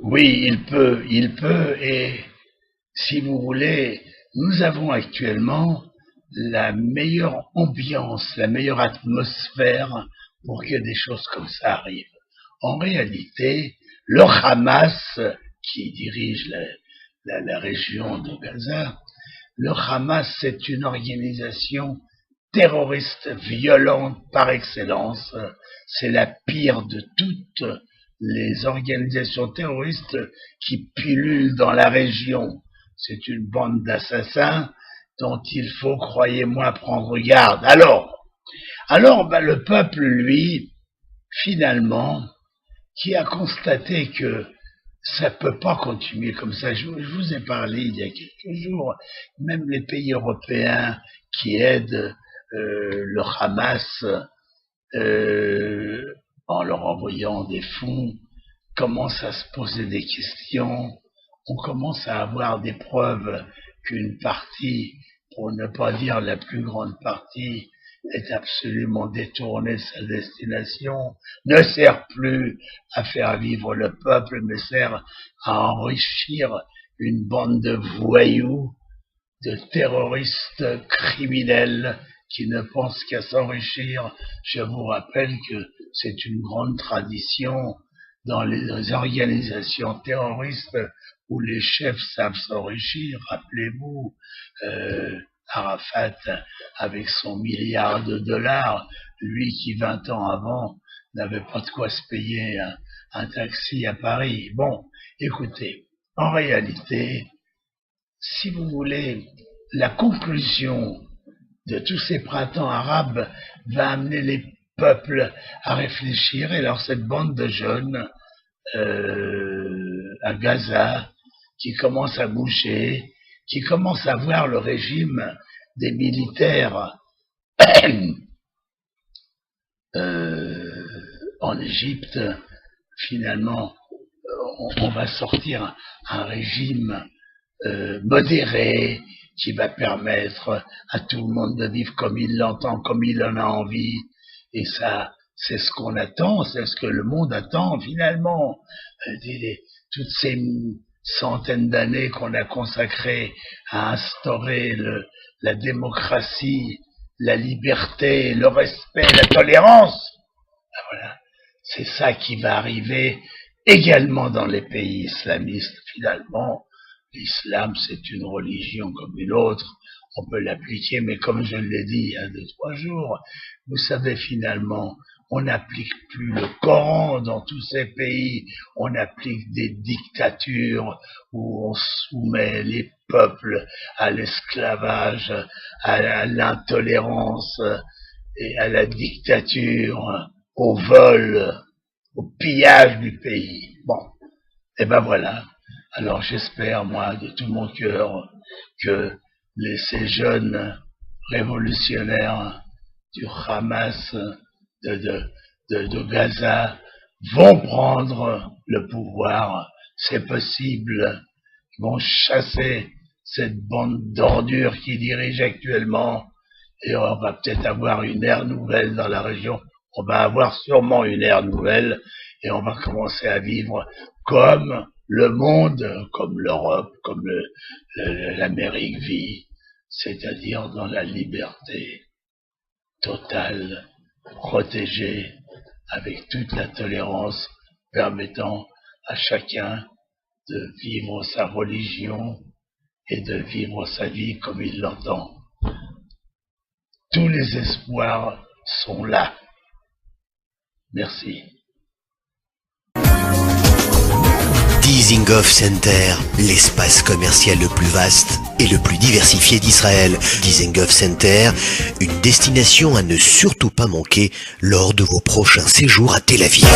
Oui, et si vous voulez, nous avons actuellement la meilleure ambiance, la meilleure atmosphère pour que des choses comme ça arrivent. En réalité, le Hamas, qui dirige la région de Gaza, le Hamas, c'est une organisation terroriste violente par excellence. C'est la pire de toutes les organisations terroristes qui pullulent dans la région. C'est une bande d'assassins dont il faut, croyez-moi, prendre garde. Alors, le peuple, lui, finalement, qui a constaté que ça peut pas continuer comme ça. Je vous ai parlé il y a quelques jours, même les pays européens qui aident le Hamas en leur envoyant des fonds commencent à se poser des questions. On commence à avoir des preuves qu'une partie, pour ne pas dire la plus grande partie, est absolument détournée de sa destination, ne sert plus à faire vivre le peuple, mais sert à enrichir une bande de voyous, de terroristes criminels qui ne pensent qu'à s'enrichir. Je vous rappelle que c'est une grande tradition dans les organisations terroristes où les chefs savent s'enrichir. Rappelez-vous, Arafat avec son milliard de dollars, lui qui 20 ans avant n'avait pas de quoi se payer un taxi à Paris. Bon, écoutez, en réalité, si vous voulez, la conclusion de tous ces printemps arabes va amener les peuples à réfléchir. Et alors cette bande de jeunes à Gaza qui commence à bouger, qui commence à voir le régime des militaires en Égypte, finalement, on va sortir un régime modéré qui va permettre à tout le monde de vivre comme il l'entend, comme il en a envie. Et ça, c'est ce qu'on attend, c'est ce que le monde attend finalement. Toutes ces centaines d'années qu'on a consacrées à instaurer la démocratie, la liberté, le respect, la tolérance, ben voilà, c'est ça qui va arriver également dans les pays islamistes. Finalement, l'islam, c'est une religion comme une autre, on peut l'appliquer, mais comme je l'ai dit il y a 2-3 jours, vous savez, finalement, on n'applique plus le Coran dans tous ces pays, on applique des dictatures où on soumet les peuples à l'esclavage, à l'intolérance et à la dictature, au vol, au pillage du pays. Bon, et ben voilà. Alors j'espère, moi, de tout mon cœur, que ces jeunes révolutionnaires du Hamas de Gaza vont prendre le pouvoir. C'est possible. Ils vont chasser cette bande d'ordures qui dirige actuellement et on va peut-être avoir une ère nouvelle dans la région. On va avoir sûrement une ère nouvelle et on va commencer à vivre comme le monde, comme l'Europe, comme l'Amérique vit, c'est-à-dire dans la liberté totale, protégée, avec toute la tolérance permettant à chacun de vivre sa religion et de vivre sa vie comme il l'entend. Tous les espoirs sont là. Merci. Dizengoff Center, l'espace commercial le plus vaste et le plus diversifié d'Israël. Dizengoff Center, une destination à ne surtout pas manquer lors de vos prochains séjours à Tel Aviv.